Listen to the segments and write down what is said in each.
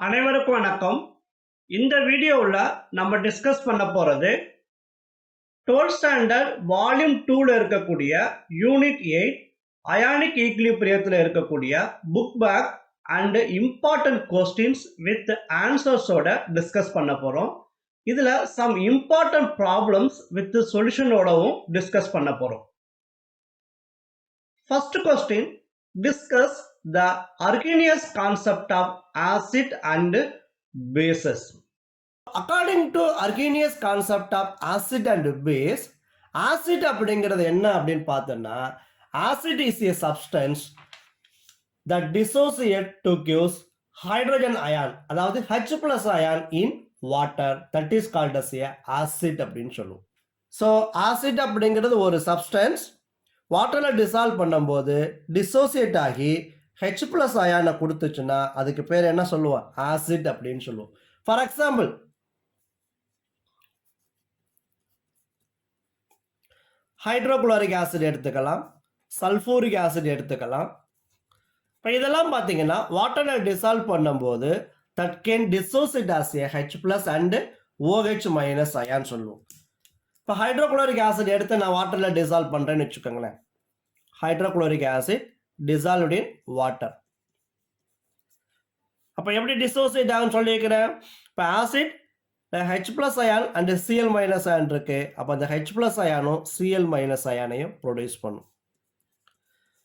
அனைவருக்கும் வணக்கம். இந்த வீடியோவில் நம்ம டிஸ்கஸ் பண்ண போகிறது 12th ஸ்டாண்டர்ட் வால்யூம் 2ல இருக்கக்கூடிய யூனிட் 8 அயானிக் ஈக்லிபிரியத்தில் இருக்கக்கூடிய book back and important questions with ஆன்சர்ஸோட டிஸ்கஸ் பண்ண போகிறோம். இதில் சம் இம்பார்ட்டன்ட் ப்ராப்ளம்ஸ் வித் சொல்யூஷனோடவும் டிஸ்கஸ் பண்ண போகிறோம். First question, discuss the ARRHENIUS concept of acid and bases. According to ARRHENIUS concept of acid and base, acid அப்படிங்கிறது என்ன அப்படின்னு பார்த்தோம்னா, acid is a substance that dissociate to gives hydrogen ion, அதாவது H plus ion in water, that is called as a acid அப்படின்னு சொல்லுவோம். So acid அப்படிங்கிறது ஒரு substance வாட்டரில் டிசால்வ் பண்ணும்போது டிசோசியேட் ஆகி ஹெச் பிளஸ் அயானை கொடுத்துச்சுன்னா அதுக்கு பேர் என்ன சொல்லுவோம்? ஆசிட் அப்படின்னு சொல்லுவோம். ஃபார் எக்ஸாம்பிள், ஹைட்ரோகுளோரிக் ஆசிட் எடுத்துக்கலாம், சல்ஃபூரிக் ஆசிட் எடுத்துக்கலாம். இப்போ இதெல்லாம் பார்த்தீங்கன்னா வாட்டரில் டிசால்வ் பண்ணும்போது that can dissociate as a H plus and OH minus ion சொல்லுவோம். இப்போ ஹைட்ரோகுளோரிக் ஆசிட் எடுத்து நான் வாட்டரில் டிசால்வ் பண்ணுறேன்னு வச்சுக்கோங்களேன். Hydrochloric acid dissolved in water. அப்போ எப்படி டிசோசியேட் ஆகும்னு சொல்லியிருக்கிறேன். இப்போ acid H plus ion and CL minus ion இருக்கு. அப்போ அந்த ஹெச் பிளஸ் அயானும் சிஎல் மைனஸ் அயானையும் ப்ரொடியூஸ் பண்ணும்.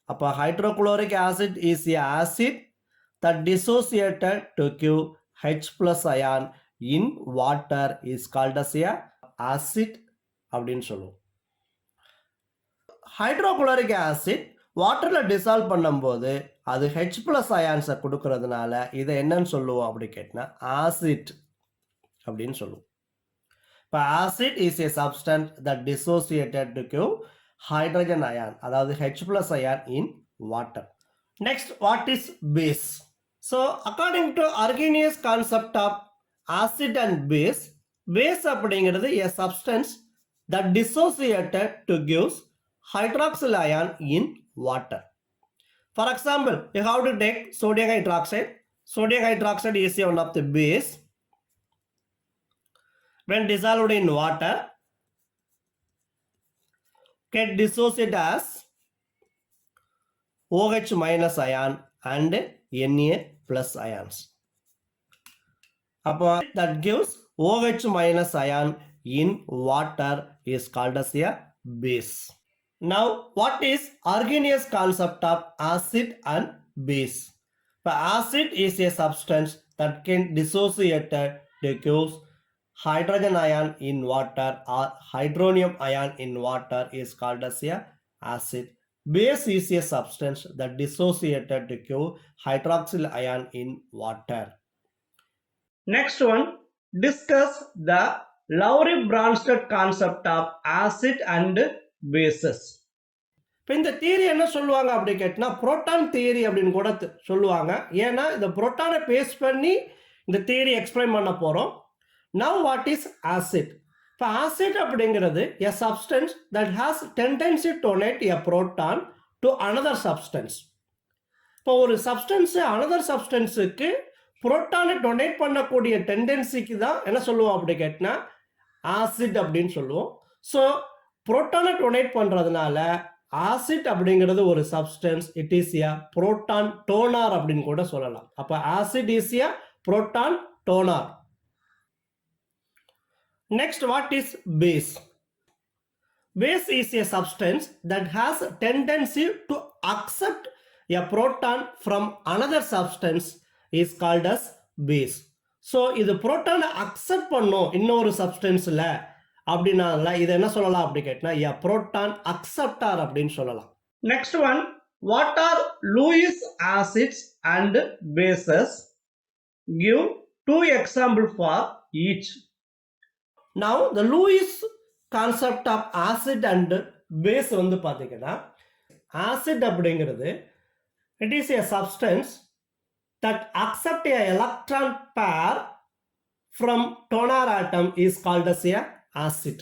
அப்போ hydrochloric acid is a acid that dissociated to give H plus ion in water is called as a acid அப்படின்னு சொல்லுவோம். Hydrochloric acid வாட்டரில் டிசால்வ் பண்ணும்போது அது ஹெச் பிளஸ் அயான்ஸை கொடுக்கறதுனால இதை என்னன்னு சொல்லுவோம் அப்படி கேட்டினா ஆசிட் அப்படின்னு சொல்லுவோம். இப்போ acid is a substance that dissociated to give hydrogen ion, அதாவது H plus ion in water. Next, what is base? So according to ARRHENIUS concept of acid and base, base அப்படிங்கிறது a substance that dissociated to gives hydroxyl ion in water. For example, you have to take sodium hydroxide. Sodium hydroxide is one of the base. When dissolved in water, can dissociate as OH minus ion and Na plus ions. That gives OH minus ion in water is called as a base. Now, what is ARRHENIUS concept of acid and base? The acid is a substance that can dissociate to give hydrogen ion in water or hydronium ion in water is called as a acid. Base is a substance that dissociated to give hydroxyl ion in water. Next one, discuss the LOWRY-BRONSTED concept of acid and bases. இப்போ இந்த theory என்ன சொல்லுவாங்க அப்படி கேட்டினா proton theory அப்படின்னு கூட சொல்லுவாங்க. ஏன்னா இந்த புரோட்டானை பேஸ் பண்ணி இந்த தியரி எக்ஸ்பிளைன் பண்ண போகிறோம். Now what is acid? இப்போ ஆசிட் அப்படிங்கிறது எ substance that has tendency to donate a proton to another substance. இப்போ ஒரு சப்ஸ்டன்ஸு அனதர் சப்ஸ்டன்ஸுக்கு புரோட்டானை டொனேட் பண்ணக்கூடிய டெண்டன்சிக்கு தான் என்ன சொல்லுவோம் அப்படி கேட்டினா ஆசிட் அப்படின்னு சொல்லுவோம். ஸோ புரோட்டானை டொனேட் பண்ணுறதுனால ஆசிட் அப்படிங்கிறது ஒரு substance, it is a proton donor அப்படின்னு கூட சொல்லலாம். அப்போ acid is a proton donor. Next, what is base? Base is a substance that has tendency to accept a proton from another substance is called as base. So இது புரோட்டானை accept பண்ணும் இன்னொரு சப்ஸ்டன்ஸில் அப்படின்னால இதை என்ன சொல்லலாம் அப்படி கேட்டினா எ புரோட்டான் அக்செப்டார் அப்படின்னு சொல்லலாம். Next one, what are Lewis acids and bases? Give 2 examples for each. Now the Lewis concept of acid and base வந்து பார்த்தீங்கன்னா ஆசிட் அப்படிங்கிறது it is a substance that accept a electron pair from donor atom is called as a acid.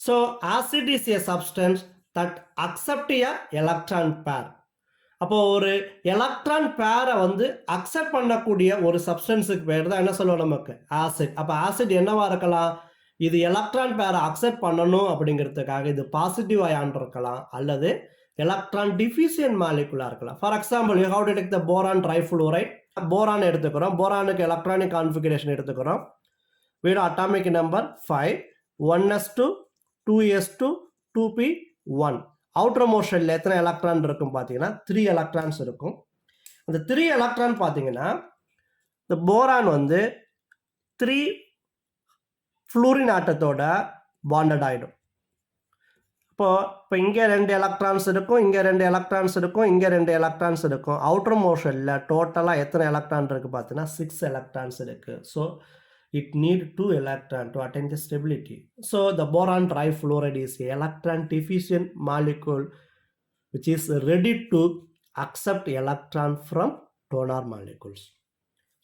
So acid is a substance that accept a electron pair. அப்போ ஒரு electron பேரை வந்து accept பண்ணக்கூடிய ஒரு சப்ஸ்டன்ஸுக்கு பேர் தான் என்ன சொல்லுவோம் நமக்கு ஆசிட். அப்போ ஆசிட் என்னவா இருக்கலாம்? இது எலக்ட்ரான் பேரை அக்செப்ட் பண்ணணும் அப்படிங்கிறதுக்காக இது பாசிட்டிவ் அயான் இருக்கலாம், அல்லது எலக்ட்ரான் டிஃபிஷியன்ட் மாலிகுலா இருக்கலாம். For example, you have to take the boron trifluoride. Boron எடுத்துக்கிறோம், போரானுக்கு எலக்ட்ரானிக் கான்ஃபிகரேஷன் எடுத்துக்கிறோம். வீடு atomic number 5, 1s2, 2s2, 2p1. Outer most ஷெல்ல எத்தனை எலக்ட்ரான் இருக்கும் பார்த்தீங்கன்னா 3 எலக்ட்ரான்ஸ் இருக்கும். அந்த 3 எலக்ட்ரான் பார்த்தீங்கன்னா இந்த போரான் வந்து 3 ஃப்ளூரின் ஆட்டத்தோட பாண்டட் ஆகிடும். இப்போ இங்கே 2 எலக்ட்ரான்ஸ் இருக்கும், இங்கே 2 எலக்ட்ரான்ஸ் இருக்கும், இங்கே 2 எலக்ட்ரான்ஸ் இருக்கும். அவுட்டர் மோஸ்ட் ஷெல்ல டோட்டலாக எத்தனை எலக்ட்ரான் இருக்குது பார்த்தீங்கன்னா 6 எலக்ட்ரான்ஸ் இருக்குது. So it need 2 electrons to attain the stability. So the boron trifluoride is an electron deficient molecule which is ready to accept electron from donor molecules.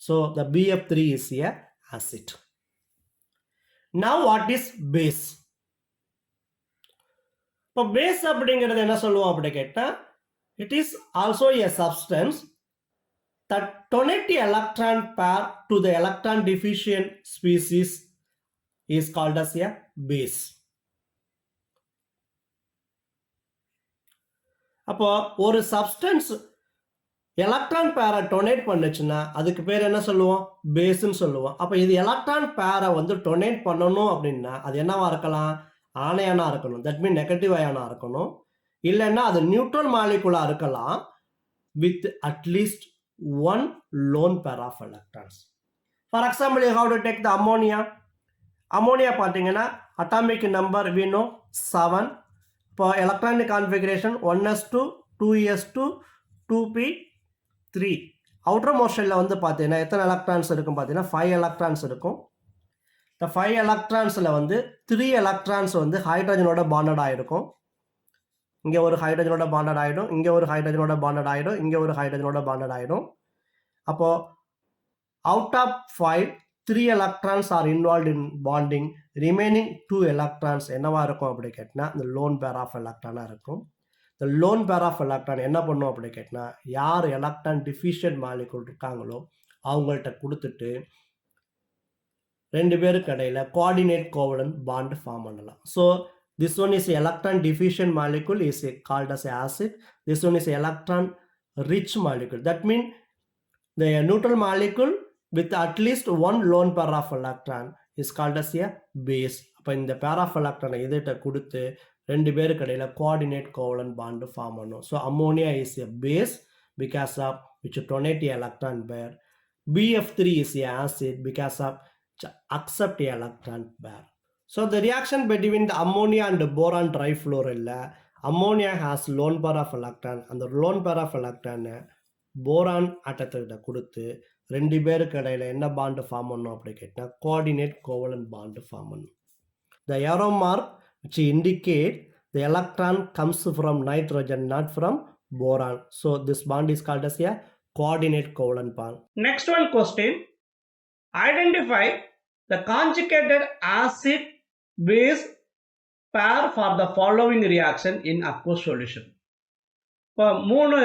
So the BF3 is a acid. Now what is base? இப்போ base அப்படிங்கிறது என்ன சொல்லுவோம் அப்படி கேட்டால், it is also a substance that donate the electron pair to the electron deficient species is called as a base. அப்போ ஒரு substance electron பேரை donate பண்ணுச்சுன்னா அதுக்கு பேர் என்ன சொல்லுவோம்? பேஸ்ன்னு சொல்லுவோம். அப்போ இது எலக்ட்ரான் பேரை வந்து டொனேட் பண்ணணும் அப்படின்னா அது என்னவா இருக்கலாம்? ஆனையானா இருக்கணும், தட் மீன் நெகட்டிவ் அயானா இருக்கணும். இல்லைன்னா அது நியூட்ரல் மாலிகுலா இருக்கலாம் with at least one lone pair of electrons. For example, you have to take the ammonia. Ammonia பார்த்தீங்கன்னா atomic number we know 7. இப்போ electronic configuration 1s2, 2s2, 2p3. outer most shell வந்து பார்த்தீங்கன்னா எத்தனை electrons இருக்கும் பார்த்தீங்கன்னா 5 எலக்ட்ரான்ஸ் இருக்கும். இந்த 5 எலக்ட்ரான்ஸில் வந்து 3 எலக்ட்ரான்ஸ் வந்து ஹைட்ரஜனோட பாண்டட் ஆகிருக்கும். இங்கே ஒரு ஹைட்ரஜனோட பாண்டட் ஆகிடும், இங்கே ஒரு ஹைட்ரஜனோட பாண்டட் ஆகிடும், இங்கே ஒரு ஹைட்ரஜனோட பாண்டட் ஆகிடும். அப்போ out of 5, 3 electrons are involve in bonding. Remaining 2 electrons என்னவா இருக்கும் அப்படி கேட்டினா இந்த லோன் பேர் ஆஃப் எலக்ட்ரானாக இருக்கும். இந்த லோன் பேர் ஆஃப் எலக்ட்ரான் என்ன பண்ணும் அப்படி கேட்டினா, யார் எலக்ட்ரான் டிஃபிஷியன்ட் மாலிகுல் இருக்காங்களோ அவங்கள்ட்ட கொடுத்துட்டு 2 பேருக்கு இடையில கோஆர்டினேட் கோவலன்ட் பாண்ட் ஃபார்ம் பண்ணலாம். So this one is electron deficient molecule is called as acid. This one is electron rich molecule. That means the neutral molecule with at least one lone pair of electron is called as a base. அப்போ இந்த pair of electron இதிட்ட கொடுத்து 2 பேருக்கு இடையில coordinate covalent bond form பண்ணும். So ammonia is a base because of which donate a electron pair. BF3 is a acid because of accept a electron pair. So the reaction between the ammonia and the boron trifluoride, ammonia has lone pair of electron, and the lone pair of electron boron ஆட்டத்தை கொடுத்து 2 பேருக்கு இடையில என்ன bond form பண்ணும் அப்படி கேட்டால் coordinate covalent bond form பண்ணும். The arrow mark which indicate the electron comes from nitrogen, not from boron. So this bond is called as a coordinate covalent bond. Next one question. Identify the conjugated acid base pair for the following reaction in aqueous solution. இப்போ 3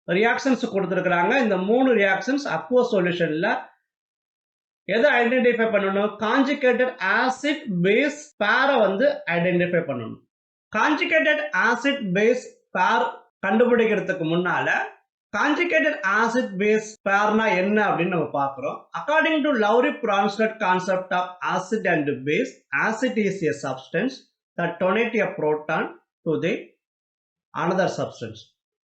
reactions கொடுத்துருக்குறாங்க. இந்த 3 reactions aqueous சொல்யூஷன்ல எதை identify பண்ணணும்? Conjugated acid base பேரை வந்து identify பண்ணணும். Conjugated acid base பேர் கண்டுபிடிக்கிறதுக்கு முன்னால கான்ஜுகேட்டட் ஆசிட் பேஸ் பேர்னா என்ன அப்படின்னு நம்ம பார்க்குறோம். According to Lowry Bronsted concept of acid and base, acid is a substance that donate a proton to the another substance.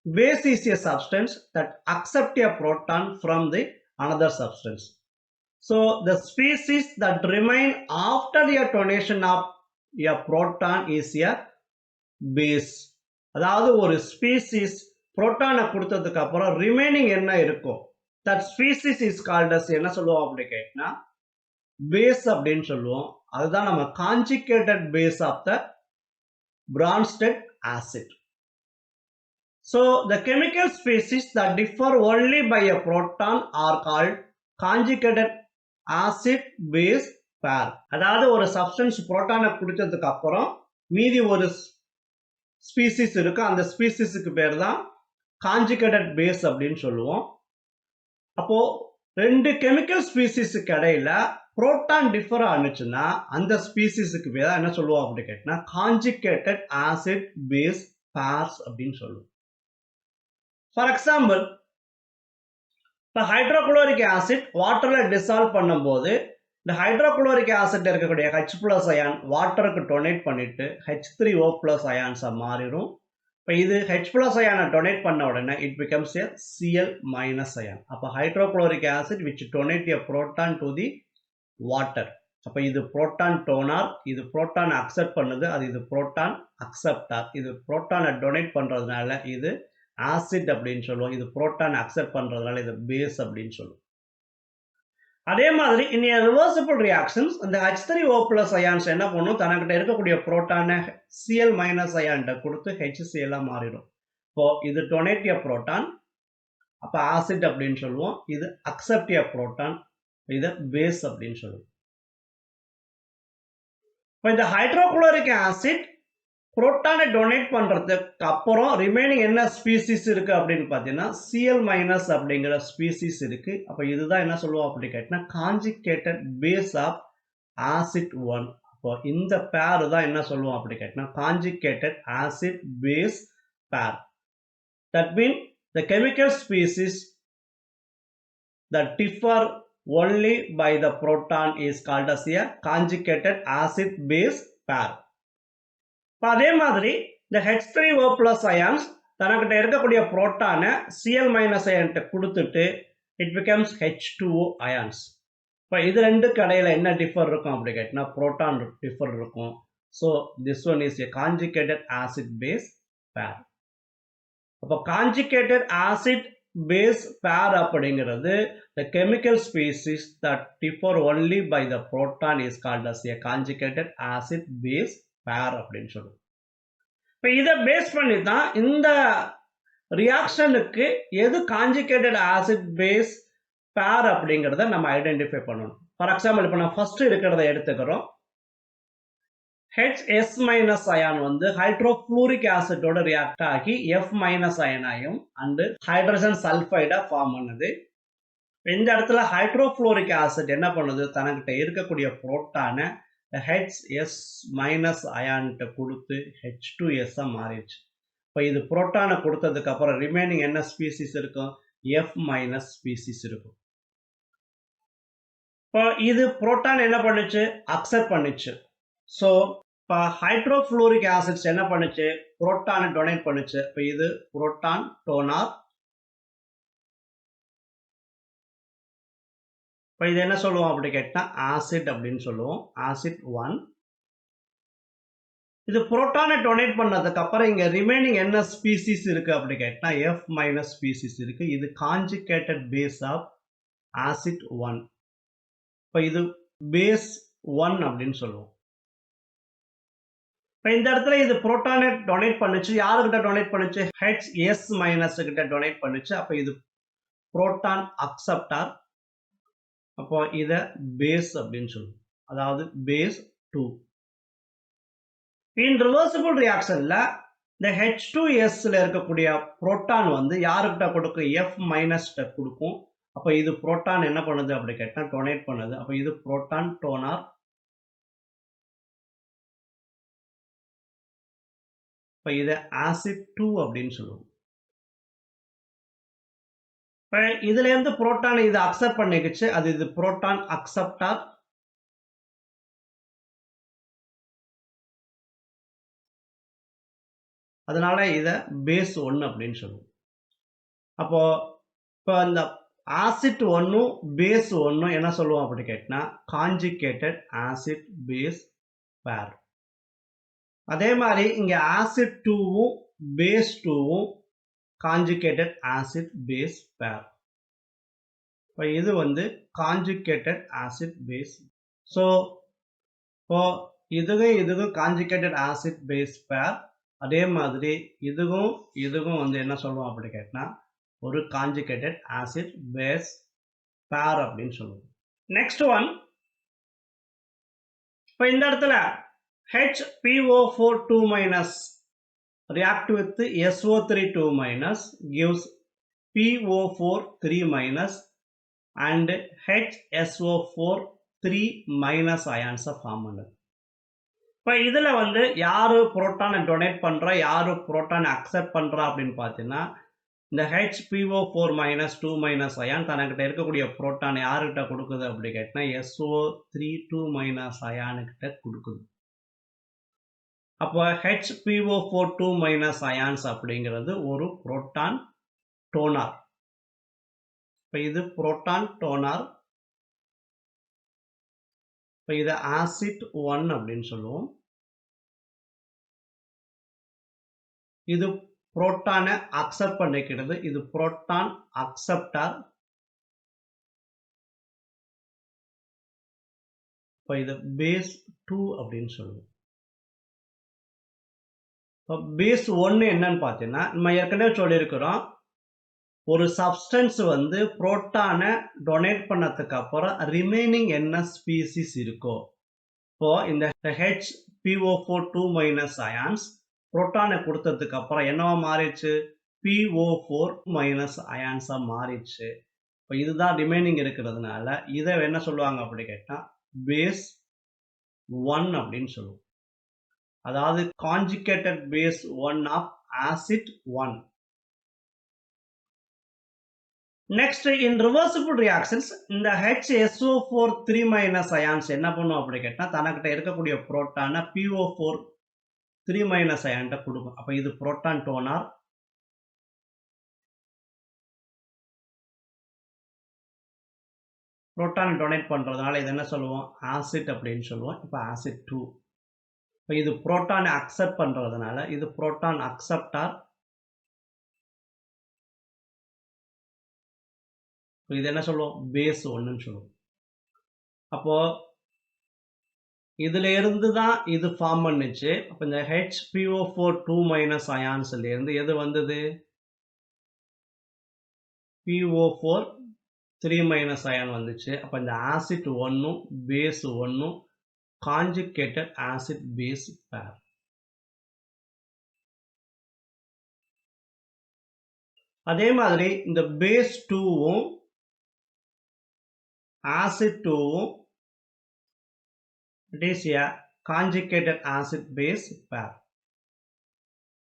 Base is a substance that accept a proton from the another substance. So the species that remain after the donation of a proton is a base. அதாவது ஒரு species புரோட்டானை கொடுத்ததுக்கு அப்புறம் remaining என்ன இருக்கும், that species is called as என்ன சொல்லுவோம் அப்படி கேட்டா பேஸ் அப்படின்னு சொல்லுவோம். அதுதான் நம்ம conjugated base of the Bronsted acid. So the chemical species that differ only by a proton are called conjugated acid base pair. அதாவது ஒரு சப்ஸ்டன்ஸ் புரோட்டானை குடிச்சதுக்கு அப்புறம் மீதி ஒரு ஸ்பீசிஸ் இருக்கு, அந்த ஸ்பீசிஸுக்கு பேர் தான் காஞ்சுகேட்டட் பேஸ் அப்படின்னு சொல்லுவோம். அப்போ ரெண்டு கெமிக்கல் ஸ்பீசிஸுக்கு இடையில புரோட்டான் டிஃபர் ஆனிச்சுன்னா அந்த ஸ்பீசிஸுக்கு பேர் என்ன சொல்லுவோம் அப்படின்னு கேட்டா காஞ்சுகேட்டட் ஆசிட் பேஸ் பேர்ஸ் அப்படின்னு சொல்லுவோம். ஃபார் எக்ஸாம்பிள், இப்போ ஹைட்ரோகுளோரிக் ஆசிட் வாட்டர்ல டிசால்வ் பண்ணும்போது இந்த ஹைட்ரோகுளோரிக் ஆசிட் இருக்கக்கூடிய H+ அயான் வாட்டருக்கு டொனேட் பண்ணிட்டு H3O+ அயான்ஸா மாறிடும். இப்போ இது H+ அயானை டொனேட் பண்ண உடனே it becomes a Cl- ion. அப்போ hydrochloric acid which donate a proton to the water. அப்போ இது புரோட்டான் டோனார், இது புரோட்டான் அக்செப்ட் பண்ணுது, அது இது புரோட்டான் அக்செப்டார். இது புரோட்டானை டொனேட் பண்றதுனால இது ஆசிட் அப்படின்னு சொல்லுவோம், இது புரோட்டான் அக்செப்ட் பண்றதுனால இது பேஸ் அப்படின்னு சொல்லுவோம். அதே மாதிரி in a reversible reactions இந்த H3O+ அயான்ஸ் என்ன பண்ணும், தனக்கிட்ட இருக்கக்கூடிய புரோட்டானை Cl- அயான்கிட்ட கொடுத்து HCl மாறிடும். இப்போ இது டொனேட் a புரோட்டான், அப்ப ஆசிட் அப்படின்னு சொல்லுவோம், இது அக்செப்ட் a புரோட்டான், இது பேஸ் அப்படின்னு சொல்லுவோம். இப்போ இந்த ஹைட்ரோகுளோரிக் ஆசிட் புரோட்டானை டொனேட் பண்றதுக்கு அப்புறம் ரிமைனிங் என்ன ஸ்பீசிஸ் இருக்கு அப்படின்னு பார்த்தீங்கன்னா Cl- அப்படிங்கிற ஸ்பீசிஸ் இருக்கு. அப்போ இதுதான் என்ன சொல்லுவோம் அப்படி கேட்டா காஞ்சுகேட்டட் பேஸ் ஆஃப் ஆசிட் 1. அப்போ இந்த பேர் தான் என்ன சொல்லுவோம் அப்படி கேட்டா conjugated acid base pair. That mean the chemical species that differ only by the proton is called as a conjugated acid base pair. அதே மாதிரி இந்த H3O+ அயான்ஸ் தனக்கிட்ட இருக்கக்கூடிய புரோட்டானை Cl- அயான்கிட்ட கொடுத்துட்டு இட் பிகம்ஸ் H2O அயான்ஸ். இப்போ இது ரெண்டுக்கு இடையில என்ன டிஃபர் இருக்கும் அப்படி கேட்டினா புரோட்டான் டிஃபர் இருக்கும். So this one is a conjugated acid base pair. அப்போ காஞ்சுகேட்டட் ஆசிட் பேஸ் பேர் அப்படிங்கிறது the chemical species that differ only by the proton is called as a conjugated acid base pair அப்படின்னு சொல்லுவோம். இப்போ இதை base பண்ணி தான் இந்த ரியாக்ஷனுக்கு எது காஞ்சுகேட்டட் ஆசிட் பேஸ் பேர் அப்படிங்கிறத நம்ம ஐடென்டிஃபை பண்ணணும். ஃபார் எக்ஸாம்பிள், இப்போ நான் ஃபர்ஸ்ட் இருக்கிறத எடுத்துக்கிறோம். H- அயான் வந்து ஹைட்ரோஃப்ளூரிக் ஆசிட்டோட ரியாக்ட் ஆகி F- அயனாயும் அண்ட் ஹைட்ரஜன் சல்ஃபைடா ஃபார்ம் பண்ணுது. இந்த இடத்துல ஹைட்ரோஃப்ளூரிக் ஆசிட் என்ன பண்ணுது, தனக்கிட்ட இருக்கக்கூடிய புரோட்டானை H- அயான்கிட்ட கொடுத்து H2S மாறிடுச்சு. இப்போ இது புரோட்டானை கொடுத்ததுக்கு அப்புறம் ரிமைனிங் என்ன ஸ்பீசிஸ் இருக்கும், F- ஸ்பீசிஸ் இருக்கும். இப்போ இது புரோட்டான் என்ன பண்ணுச்சு, அக்செப்ட் பண்ணுச்சு. ஸோ இப்போ ஹைட்ரோஃப்ளூரிக் ஆசிட்ஸ் என்ன பண்ணுச்சு, புரோட்டானை டொனேட் பண்ணுச்சு. இப்போ இது புரோட்டான் டோனார். இப்போ இது என்ன சொல்லுவோம் அப்படி கேட்டா ஆசிட் அப்படின்னு சொல்லுவோம், ஆசிட் 1. இது புரோட்டானை டொனேட் பண்ணதுக்கு அப்புறம் இங்க ரிமைனிங் என்ன ஸ்பீசிஸ் இருக்கு அப்படி கேட்டா F- ஸ்பீசிஸ் இருக்கு. இது காஞ்சுகேட்டட் பேஸ் ஆஃப் ஆசிட் 1. இப்போ இது பேஸ் 1 அப்படின்னு சொல்லுவோம். இப்போ இந்த இடத்துல இது புரோட்டானை டொனேட் பண்ணுச்சு, யாருக்கிட்ட டொனேட் பண்ணுச்சு, H- கிட்ட டொனேட் பண்ணுச்சு. அப்போ இது புரோட்டான் அக்செப்டார். அப்போ இதை பேஸ் அப்படின்னு சொல்லுவோம், அதாவது பேஸ் 2. இன் ரிவர்சிபிள் ரியாக்ஷன்ல இந்த H2Sல இருக்கக்கூடிய புரோட்டான் வந்து யாருக்கிட்ட கொடுக்கும், F- கொடுக்கும். அப்போ இது புரோட்டான் என்ன பண்ணுது அப்படி கேட்டா டொனேட் பண்ணுது. அப்போ இது புரோட்டான் டோனார். இப்போ இதை ஆசிட் 2 அப்படின்னு சொல்லுவோம். இப்போ இதுல இருந்து புரோட்டான் இது அக்செப்ட் பண்ணிக்கிச்சு, அது இது புரோட்டான் அக்செப்டார். அதனால இதை பேஸ் 1 அப்படின்னு சொல்லுவோம். அப்போ இப்போ இந்த ஆசிட் 1 பேஸ் 1 என்ன சொல்லுவோம் அப்படி கேட்டா காஞ்சுகேட்டட் ஆசிட் பேஸ் பேர். அதே மாதிரி இங்க ஆசிட் 2வும் பேஸ் 2வும் காஞ்சுகேட்டட் ஆசிட் பேஸ் பேர். இப்போ இது வந்து காஞ்சுகேட்டட் ஆசிட் பேஸ். ஸோ இப்போ இதுவும் காஞ்சுகேட்டட் ஆசிட் பேஸ் பேர். அதே மாதிரி இதுவும் வந்து என்ன சொல்லுவோம் அப்படி கேட்டா ஒரு காஞ்சுகேட்டட் ஆசிட் பேஸ் பேர் அப்படின்னு சொல்லுவோம். நெக்ஸ்ட் ஒன், இப்போ இந்த இடத்துல HPO4 2- react with SO3 2 minus gives PO4 3 minus and HSO4 3 minus ions form பண்ணுது. இப்போ இதில் வந்து யார் புரோட்டானை டொனேட் பண்ணுறா, யார் புரோட்டானை அக்செப்ட் பண்ணுறா அப்படின்னு பார்த்தீங்கன்னா, இந்த HPO4 மைனஸ் 2 மைனஸ் அயான் தனக்கிட்ட இருக்கக்கூடிய புரோட்டானை யாருக்கிட்ட கொடுக்குது அப்படி கேட்டால் SO3 2 மைனஸ் அயானுக்கிட்ட கொடுக்குது. அப்போ HPO4 2 மைனஸ் அயான்ஸ் அப்படிங்கிறது ஒரு புரோட்டான் டோனார். இப்போ இது புரோட்டான் டோனார். இப்போ இதை ஆசிட் 1 அப்படின்னு சொல்லுவோம். இது புரோட்டானை அக்செப்ட் பண்ணிக்கிறது. இது புரோட்டான் அக்செப்டார். இப்போ இது பேஸ் 2 அப்படின்னு சொல்லுவோம். இப்போ பேஸ் 1 என்னன்னு பார்த்தீங்கன்னா, நம்ம ஏற்கனவே சொல்லியிருக்கிறோம், ஒரு சப்ஸ்டன்ஸ் வந்து புரோட்டானை டொனேட் பண்ணதுக்கு அப்புறம் ரிமைனிங் என்ன ஸ்பீசிஸ் இருக்கோ, இப்போ இந்த HPO4 2 மைனஸ் அயான்ஸ் புரோட்டானை கொடுத்ததுக்கு அப்புறம் என்னவா மாறிடுச்சு, PO4 மைனஸ் அயான்ஸா மாறிடுச்சு. இப்போ இதுதான் ரிமைனிங் இருக்கிறதுனால இதை என்ன சொல்லுவாங்க அப்படி கேட்டால் பேஸ் 1 அப்படின்னு சொல்லுவோம். அதாவது conjugated base 1 of acid 1. Next in reversible reactions இந்த HSO4 3 மைனஸ் அயான்ஸ் என்ன பண்ணும் அப்படி கேட்டால் தனக்கிட்ட இருக்கக்கூடிய புரோட்டானை PO4 3 மைனஸ் அயான்ட்ட கொடுக்கும். அப்போ இது புரோட்டான் டோனார். புரோட்டான் டொனேட் பண்ணுறதுனால இது என்ன சொல்லுவோம், ஆசிட் அப்படின்னு சொல்லுவோம். இப்போ ஆசிட் 2. இப்போ இது புரோட்டானை அக்செப்ட் பண்ணுறதுனால இது புரோட்டான் அக்செப்டார். இது என்ன சொல்லுவோம், பேஸ் 1ன்னு சொல்லுவோம். அப்போ இதுல இருந்து தான் இது ஃபார்ம் பண்ணுச்சு. அப்போ இந்த HPO4 2 மைனஸ் அயான்ஸ்ல இருந்து எது வந்தது, PO4 3 மைனஸ் அயான் வந்துச்சு. அப்போ இந்த ஆசிட் 1ம் பேஸ் 1ம் கான்ஜுகேட்டட் ஆசிட் பேஸ் பேர். அதே மாதிரி இந்த பேஸ் 2ம் ஆசிட் 2ம் it is a conjugated acid base pair.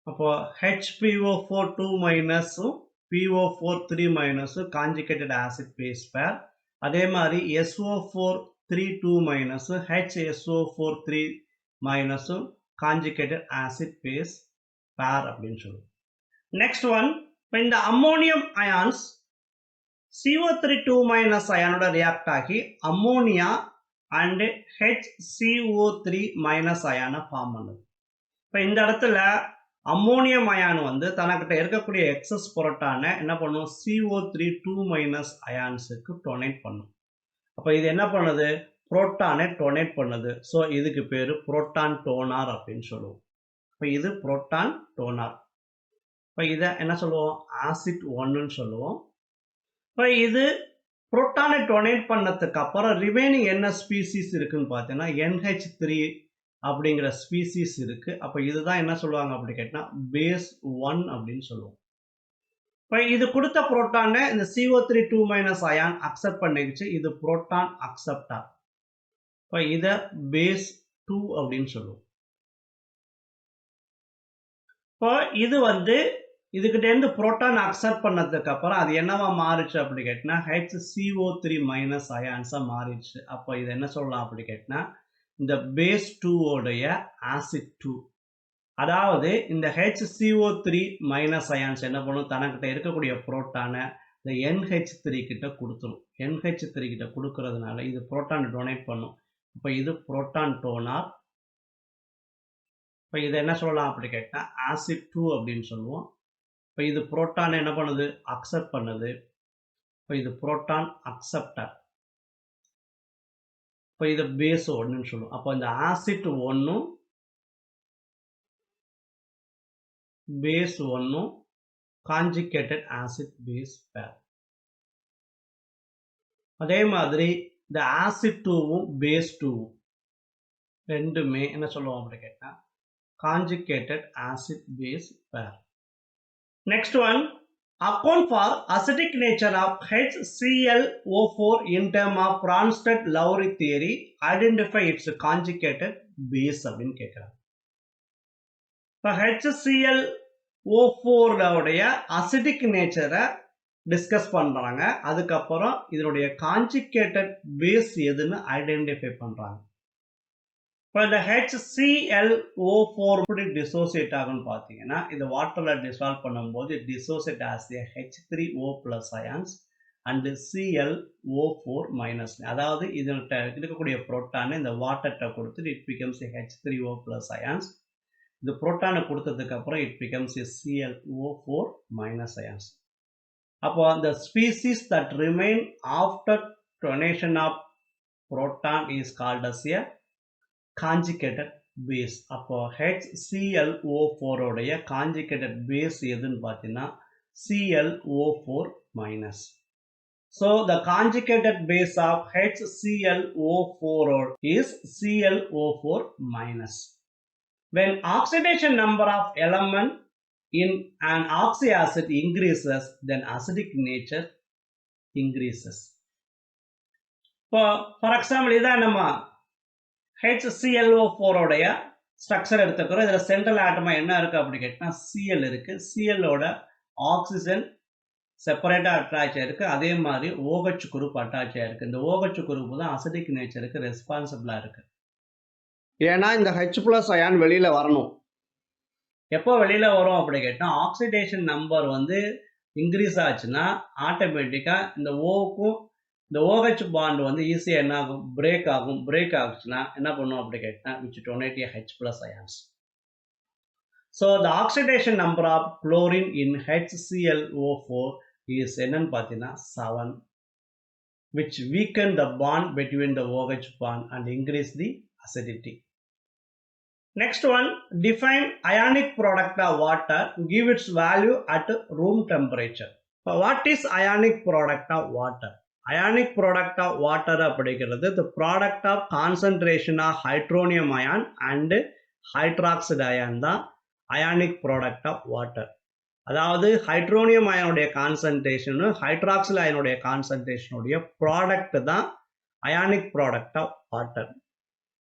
அப்போ HPO4 2 minus PO4 3 minus conjugated acid base pair. அதே மாதிரி SO4 3 2 minus HSO4 3 minus conjugated acid base pair அப்படின்னு சொல்லுவோம். நெக்ஸ்ட் ஒன், இந்த அம்மோனியம் அயான்ஸ் CO3 2 minus அயானோட react ஆகி ammonia and HCO3 minus அயானை form பண்ணுது. இப்போ இந்த இடத்துல அம்மோனியம் அயான் வந்து தனக்கிட்ட இருக்கக்கூடிய எக்ஸஸ் புரோட்டானை என்ன பண்ணும், CO3 2 மைனஸ் அயான்ஸுக்கு டொனேட் பண்ணும். அப்போ இது என்ன பண்ணுது, புரோட்டானை டொனேட் பண்ணுது. ஸோ இதுக்கு பேர் புரோட்டான் டோனார் அப்படின்னு சொல்லுவோம். இப்போ இது புரோட்டான் டோனார். இப்போ இதை என்ன சொல்லுவோம், ஆசிட் 1ன்னு சொல்லுவோம். இப்போ இது புரோட்டானை டொனேட் பண்ணதுக்கு அப்புறம் ரிமைனிங் என்ன ஸ்பீசிஸ் இருக்குன்னு பார்த்தீங்கன்னா NH3 அப்படிங்கிற ஸ்பீசிஸ் இருக்கு. அப்போ இதுதான் என்ன சொல்லுவாங்க அப்படி கேட்டால் பேஸ் 1 அப்படின்னு சொல்லுவோம். இப்போ இது கொடுத்த புரோட்டானை இந்த CO3 2 மைனஸ் அயான் அக்செப்ட் பண்ணிடுச்சு. இது புரோட்டான் அக்செப்டார். இப்போ இதை பேஸ் 2 அப்படின்னு சொல்லுவோம். இப்போ இது வந்து இதுக்கிட்டேருந்து புரோட்டான் அக்செப்ட் பண்ணதுக்கு அப்புறம் அது என்னவா மாறிச்சு அப்படி கேட்டினா HCO3 மைனஸ் அயான்ஸாக மாறிடுச்சு. அப்போ இது என்ன சொல்லலாம் அப்படி கேட்டினா இந்த பேஸ் 2ஓடைய ஆசிட் 2. அதாவது இந்த HCO3 மைனஸ் அயான்ஸ் என்ன பண்ணும், தனக்கிட்ட இருக்கக்கூடிய புரோட்டானை இந்த NH3 கிட்ட கொடுத்துரும். NH3 கிட்ட கொடுக்கறதுனால இது புரோட்டானை டொனேட் பண்ணும். இப்போ இது புரோட்டான் டோனார். இப்போ இதை என்ன சொல்லலாம் அப்படி கேட்டால் ஆசிட் 2 அப்படின்னு சொல்லுவோம். இப்போ இது புரோட்டான் என்ன பண்ணுது, அக்செப்ட் பண்ணுது. இப்போ இது புரோட்டான் அக்செப்டர். இப்போ இது பேஸ் 1ன்னு சொல்லுவோம். அப்போ இந்த ஆசிட் 1ம் பேஸ் 1ம் கான்ஜுகேட்டட் ஆசிட் பேஸ் பேர். அதே மாதிரி இந்த ஆசிட் 2வும் பேஸ் 2வும் ரெண்டுமே என்ன சொல்லுவோம் அப்படி கேட்டால் conjugated acid base pair. Next one, account for acidic nature of HClO4 in terms of Bronsted-Lowry theory. Identify its conjugated base அப்படின்னு கேட்குறாங்க. இப்போ HClO4 உடைய அசிடிக் நேச்சரை டிஸ்கஸ் பண்ணுறாங்க. அதுக்கப்புறம் இதனுடைய கான்ஜுகேட்டட் பேஸ் எதுன்னு ஐடென்டிஃபை பண்ணுறாங்க. இப்போ இந்த HClO4 எப்படி டிசோசியேட் ஆகும்னு பார்த்தீங்கன்னா, இது வாட்டரில் டிசால்வ் பண்ணும்போது dissociate as the H3O plus ions and ClO4 minus. அதாவது இதன்கிட்ட இருக்கக்கூடிய புரோட்டானை இந்த வாட்டர்கிட்ட கொடுத்துட்டு it becomes H3O plus ions. இந்த புரோட்டானை கொடுத்ததுக்கு அப்புறம் it becomes ClO4 minus ions. அப்போ the species that remain after donation of proton is called as a conjugated base. அப்போ HClO4 உடைய conjugated base எதுன்னு பார்த்தீங்கன்னா ClO4 minus. So the conjugated base of HClO4 is ClO4 minus. When oxidation number of element in an oxyacid increases, then acidic nature increases. For example, இதான் நம்ம HClO4 உடைய structure எடுத்துக்கிறோம். இதில் central ஆட்டமா என்ன இருக்குது அப்படி கேட்டால் Cl இருக்குது. Clோட ஆக்சிஜன் செப்பரேட்டாக அட்டாச் ஆகிருக்கு. அதே மாதிரி OH குரூப் அட்டாச் ஆகிருக்கு. இந்த OH குரூப் தான் அசிடிக் நேச்சருக்கு ரெஸ்பான்சிபிளாக இருக்குது. ஏன்னா இந்த H+ அயான் வெளியில் வரணும். எப்போ வெளியில் வரும் அப்படி கேட்டால் ஆக்சிடேஷன் நம்பர் இன்க்ரீஸ் ஆச்சுன்னா ஆட்டோமேட்டிக்காக இந்த ஓக்கும் இந்த OH பாண்ட் ஈஸியாக என்ன ஆகும், பிரேக் ஆகும். பிரேக் ஆகுச்சுன்னா என்ன பண்ணும் அப்படி கேட்டால் which donate H+ ions. So the oxidation number of chlorine in HClO4 is என்னன்னு பார்த்தீங்கன்னா 7, which weaken the bond between the OH bond and increase the acidity. Next one, define ionic product of water, give its value at room temperature. So what is ionic product of water? Ionic product of water அப்படிங்கிறது the product of concentration of hydronium ion and hydroxide ion தான் ionic product of water. அதாவது hydronium அயனுடைய concentration hydroxyl அயனுடைய கான்சன்ட்ரேஷனுடைய product தான் ionic product of water.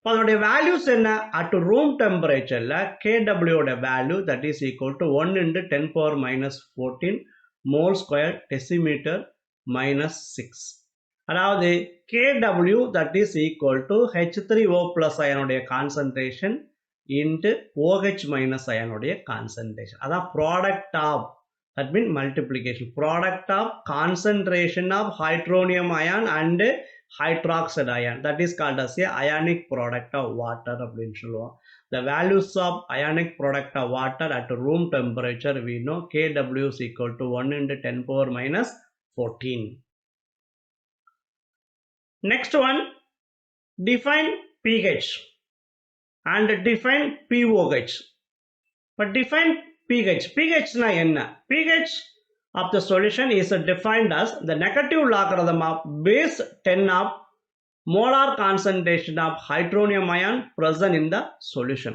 அதனுடைய values என்ன? At room டெம்பரேச்சரில் KWோட value that is equal to 1 × 10⁻⁻14 mole square decimetre -6. அதாவது KW that is equal to H3O plus அயனுடைய கான்சன்ட்ரேஷன் இன்ட்டு OH minus அயனுடைய கான்சன்ட்ரேஷன். அதான் product of, that mean multiplication, product of concentration of hydronium ion and hydroxide ion, that is called as a ionic product of water அப்படின்னு சொல்லுவோம். The values of ionic product of water at room temperature we know KW is equal to 1 × 10⁻⁻14. Next one, define pH and define pOH. But define pH. pH na enna? pH of the solution is defined as the negative logarithm of base 10 of molar concentration of hydronium ion present in the solution.